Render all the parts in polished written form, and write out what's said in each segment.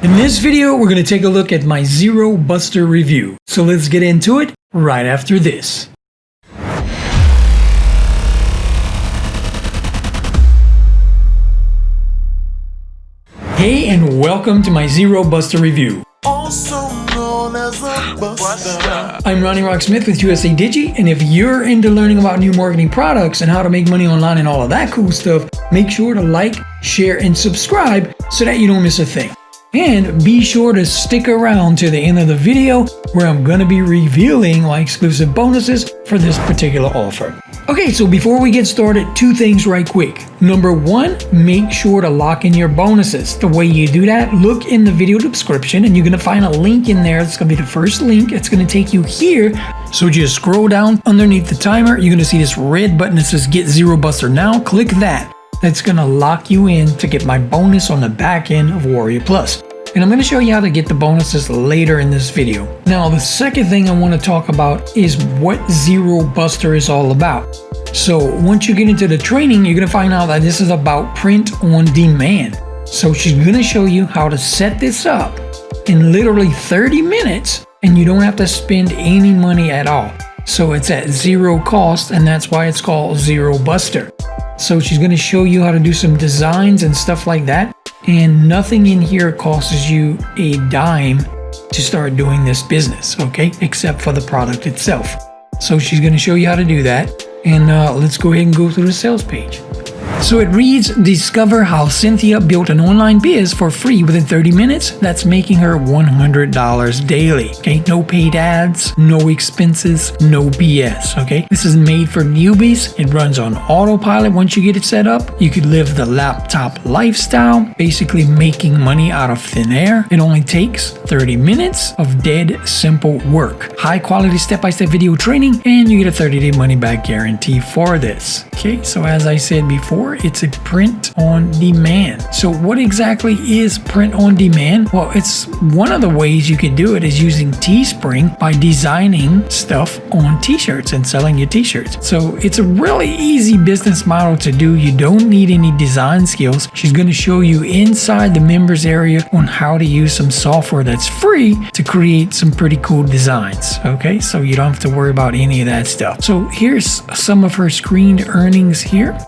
In this video, we're going to take a look at my Xero Buster review. So let's get into it right after this. Hey, and welcome to my Xero Buster review. Also known as a buster. I'm Ronnie Rokk Smith with USA Digi, and if you're into learning about new marketing products and how to make money online and all of that cool stuff, make sure to like, share, and subscribe so that you don't miss a thing. And be sure to stick around to the end of the video where I'm going to be revealing my exclusive bonuses for this particular offer. Okay, so before we get started, two things right quick. Number one, make sure to lock in your bonuses. The way you do that, look in the video description and you're going to find a link in there. It's going to be the first link. It's going to take you here. So just scroll down underneath the timer. You're going to see this red button that says Get Xero Buster Now. Click that. That's going to lock you in to get my bonus on the back end of Warrior Plus. And I'm going to show you how to get the bonuses later in this video. Now, the second thing I want to talk about is what Xero Buster is all about. So once you get into the training, you're going to find out that this is about print on demand. So she's going to show you how to set this up in literally 30 minutes and you don't have to spend any money at all. So it's at zero cost, and that's why it's called Xero Buster. So she's going to show you how to do some designs and stuff like that. And nothing in here costs you a dime to start doing this business, okay? Except for the product itself. So she's going to show you how to do that. And let's go ahead and go through the sales page. So it reads, discover how Cynthia built an online biz for free within 30 minutes. That's making her $100 daily. Okay, no paid ads, no expenses, no BS. Okay, this is made for newbies. It runs on autopilot once you get it set up. You could live the laptop lifestyle, basically making money out of thin air. It only takes 30 minutes of dead simple work. High quality step-by-step video training, and you get a 30-day money back guarantee for this. Okay, so as I said before, it's a print on demand. So what exactly is print on demand? Well, it's one of the ways you can do it is using Teespring by designing stuff on t-shirts and selling your t-shirts. So it's a really easy business model to do. You don't need any design skills. She's going to show you inside the members area on how to use some software that's free to create some pretty cool designs. Okay, so you don't have to worry about any of that stuff. So here's some of her screened earnings here.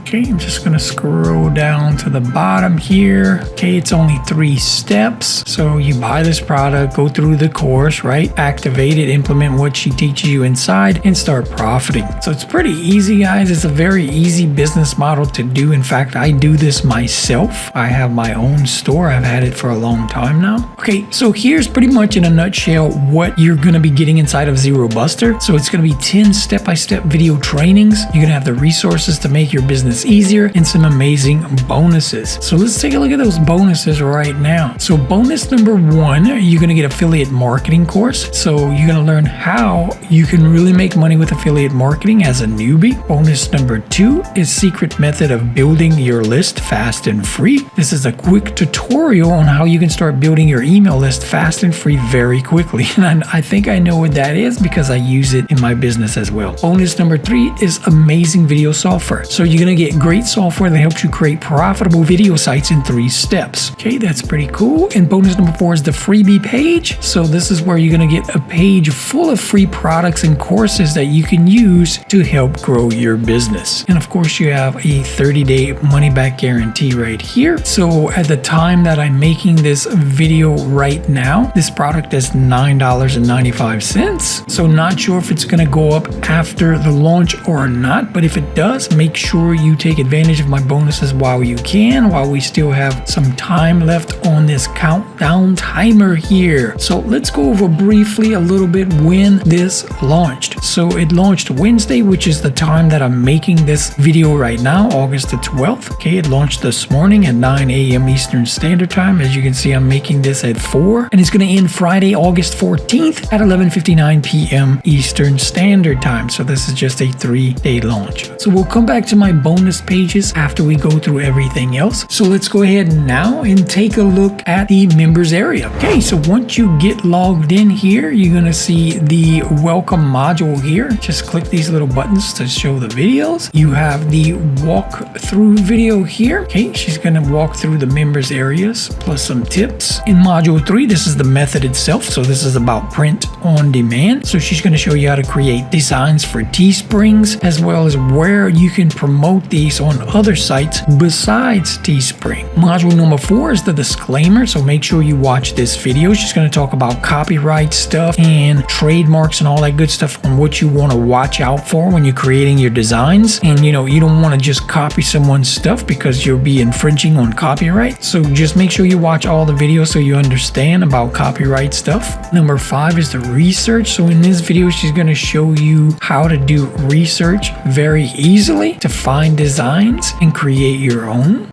Okay, I'm just going to scroll down to the bottom here. Okay, it's only 3 steps. So you buy this product, go through the course, right? Activate it, implement what she teaches you inside, and start profiting. So it's pretty easy, guys. It's a very easy business model to do. In fact, I do this myself. I have my own store. I've had it for a long time now. Okay, so here's pretty much in a nutshell what you're going to be getting inside of Xero Buster. So it's going to be 10 step-by-step video trainings. You're going to have the resources to make your business easier and some amazing bonuses. So let's take a look at those bonuses right now. So bonus number 1, you're going to get affiliate marketing course. So you're going to learn how you can really make money with affiliate marketing as a newbie. Bonus number 2 is secret method of building your list fast and free. This is a quick tutorial on how you can start building your email list fast and free very quickly. And I think I know what that is because I use it in my business as well. Bonus number 3 is amazing video software. So you're going to get great software that helps you create profitable video sites in 3 steps. Okay, that's pretty cool. And bonus number 4 is the freebie page. So this is where you're going to get a page full of free products and courses that you can use to help grow your business. And of course, you have a 30-day money back guarantee right here. So at the time that I'm making this video right now, this product is $9.95. So not sure if it's going to go up after the launch or not, but if it does, make sure you take advantage of my bonuses while you can, while we still have some time left on this countdown timer here. So let's go over briefly a little bit when this launched. So it launched Wednesday, which is the time that I'm making this video right now, August the 12th. Okay, it launched this morning at 9 a.m. Eastern Standard Time. As you can see, I'm making this at 4, and it's going to end Friday, August 14th at 11:59 p.m. Eastern Standard Time. So this is just a 3-day launch. So we'll come back to my bonus bonus pages after we go through everything else. So let's go ahead now and take a look at the members area. Okay, so once you get logged in here, you're gonna see the welcome module here. Just click these little buttons to show the videos. You have the walkthrough video here. Okay, she's gonna walk through the members areas plus some tips. In module 3, this is the method itself. So this is about print on demand. So she's gonna show you how to create designs for Teesprings, as well as where you can promote these on other sites besides Teespring. Module number 4 is the disclaimer, so make sure you watch this video. She's going to talk about copyright stuff and trademarks and all that good stuff on what you want to watch out for when you're creating your designs. And you don't want to just copy someone's stuff because you'll be infringing on copyright. So just make sure you watch all the videos so you understand about copyright stuff. Number 5 is the research. So in this video, she's going to show you how to do research very easily to find designs and create your own.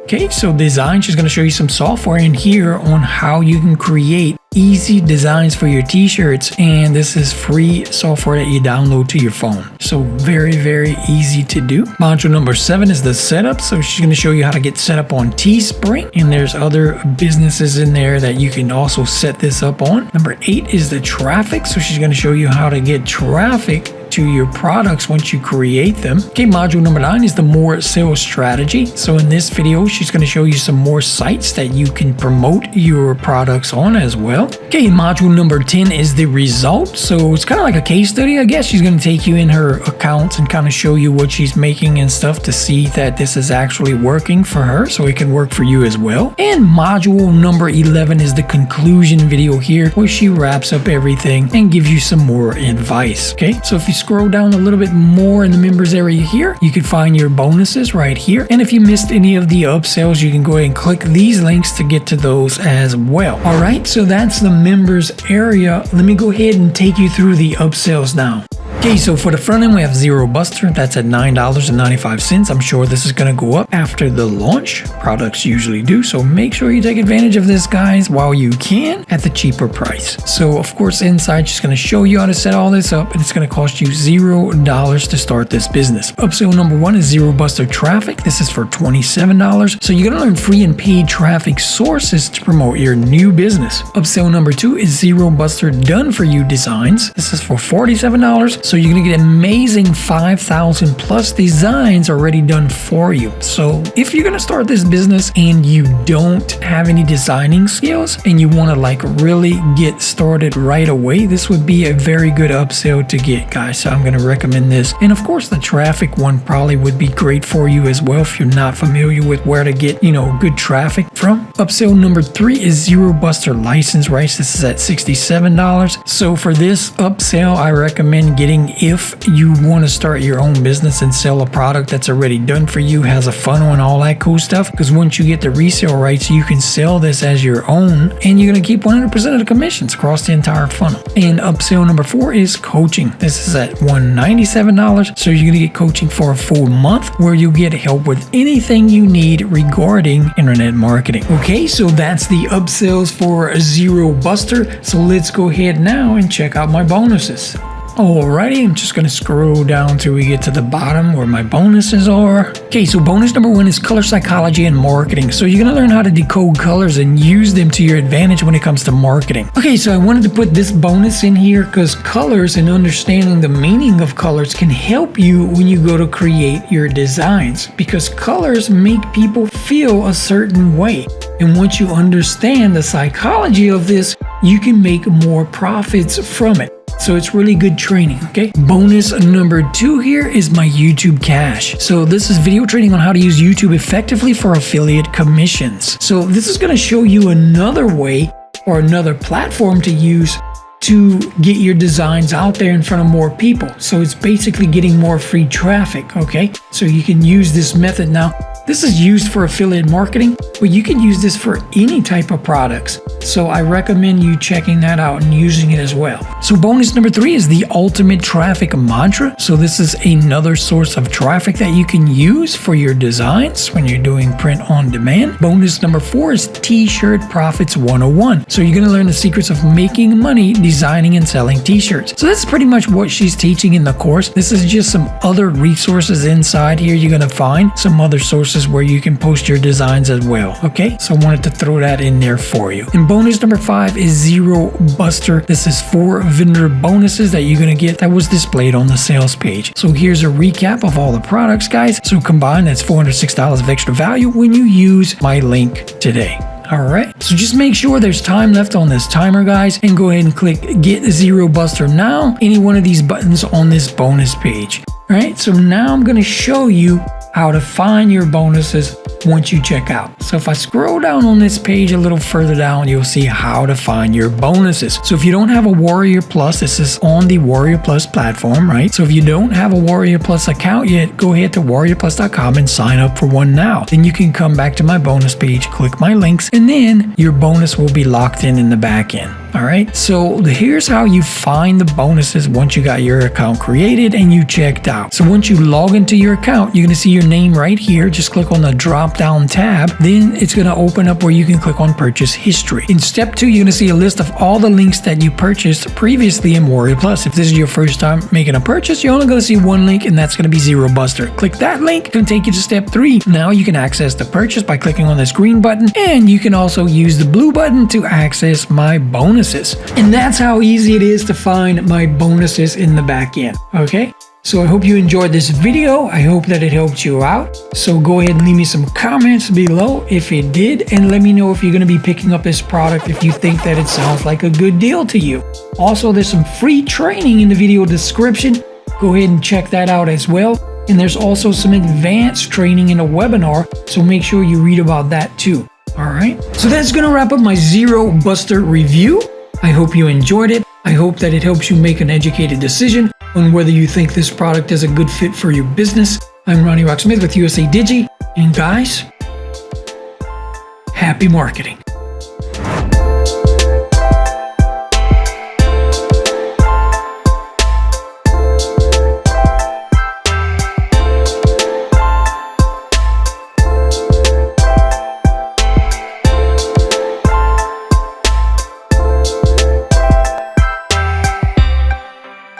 Okay, so design, she's going to show you some software in here on how you can create easy designs for your t-shirts, and this is free software that you download to your phone. So very, very easy to do. Module number 7 is the setup. So she's going to show you how to get set up on Teespring, and there's other businesses in there that you can also set this up on. Number 8 is the traffic. So she's going to show you how to get traffic to your products once you create them. Okay, module number 9 is the more sales strategy. So in this video, she's going to show you some more sites that you can promote your products on as well. Okay, module number 10 is the result. So it's kind of like a case study, I guess. She's going to take you in her accounts and kind of show you what she's making and stuff to see that this is actually working for her, so it can work for you as well. And module number 11 is the conclusion video here, where she wraps up everything and gives you some more advice. Okay, so if you scroll down a little bit more in the members area here, you can find your bonuses right here. And if you missed any of the upsells, you can go ahead and click these links to get to those as well. All right, so that's the members area. Let me go ahead and take you through the upsells now. Okay, so for the front end, we have Xero Buster. That's at $9.95. I'm sure this is going to go up after the launch. Products usually do, so make sure you take advantage of this, guys, while you can at the cheaper price. So, of course, inside, she's going to show you how to set all this up, and it's going to cost you $0 to start this business. Upsell number 1 is Xero Buster Traffic. This is for $27. So you're going to learn free and paid traffic sources to promote your new business. Upsell number 2 is Xero Buster Done For You Designs. This is for $47. So you're going to get amazing 5,000 plus designs already done for you. So if you're going to start this business and you don't have any designing skills and you want to really get started right away, this would be a very good upsell to get, guys. So I'm going to recommend this. And of course, the traffic one probably would be great for you as well if you're not familiar with where to get, good traffic from. Upsell number 3 is Xero Buster License Rights. This is at $67. So for this upsell, I recommend getting if you want to start your own business and sell a product that's already done for you, has a funnel and all that cool stuff, because once you get the resale rights, you can sell this as your own and you're going to keep 100% of the commissions across the entire funnel. And upsell number 4 is coaching. This is at $197. So you're going to get coaching for a full month where you'll get help with anything you need regarding internet marketing. Okay, so that's the upsells for Xero Buster. So let's go ahead now and check out my bonuses. Alrighty, I'm just going to scroll down till we get to the bottom where my bonuses are. Okay, so bonus number 1 is color psychology and marketing. So you're going to learn how to decode colors and use them to your advantage when it comes to marketing. Okay, so I wanted to put this bonus in here because colors and understanding the meaning of colors can help you when you go to create your designs, because colors make people feel a certain way. And once you understand the psychology of this, you can make more profits from it. So it's really good training, okay? Bonus number 2 here is my YouTube Cash. So this is video training on how to use YouTube effectively for affiliate commissions. So this is going to show you another way or another platform to use to get your designs out there in front of more people. So it's basically getting more free traffic, okay? So you can use this method now. This is used for affiliate marketing, but you can use this for any type of products. So I recommend you checking that out and using it as well. So bonus number 3 is the ultimate traffic mantra. So this is another source of traffic that you can use for your designs when you're doing print on demand. Bonus number 4 is T-shirt profits 101. So you're going to learn the secrets of making money designing and selling t-shirts. So that's pretty much what she's teaching in the course. This is just some other resources inside here. You're going to find some other sources where you can post your designs as well. Okay, so I wanted to throw that in there for you. And bonus number 5 is Xero Buster. This is 4 vendor bonuses that you're going to get that was displayed on the sales page. So here's a recap of all the products, guys. So combined, that's $406 of extra value when you use my link today. Alright, so just make sure there's time left on this timer, guys, and go ahead and click Get Xero Buster now, any one of these buttons on this bonus page. Alright, so now I'm going to show you how to find your bonuses once you check out. So if I scroll down on this page a little further down, you'll see how to find your bonuses. So if you don't have a Warrior Plus, this is on the Warrior Plus platform, right? So if you don't have a Warrior Plus account yet, go ahead to warriorplus.com and sign up for one now. Then you can come back to my bonus page, click my links, and then your bonus will be locked in the back end. Alright, so here's how you find the bonuses once you got your account created and you checked out. So once you log into your account, you're going to see your name right here. Just click on the drop down tab. Then it's going to open up where you can click on purchase history. In step 2, you're going to see a list of all the links that you purchased previously in Warrior Plus. If this is your first time making a purchase, you're only going to see one link, and that's going to be Xero Buster. Click that link, it's going to take you to step 3. Now you can access the purchase by clicking on this green button, and you can also use the blue button to access my bonuses. And that's how easy it is to find my bonuses in the back end. Okay? So I hope you enjoyed this video. I hope that it helped you out. So go ahead and leave me some comments below if it did, and let me know if you're going to be picking up this product if you think that it sounds like a good deal to you. Also, there's some free training in the video description. Go ahead and check that out as well. And there's also some advanced training in a webinar, so make sure you read about that too. Alright, so that's going to wrap up my Xero Buster review. I hope you enjoyed it. I hope that it helps you make an educated decision on whether you think this product is a good fit for your business. I'm Ronnie Rokk with USA Digi, and guys, happy marketing.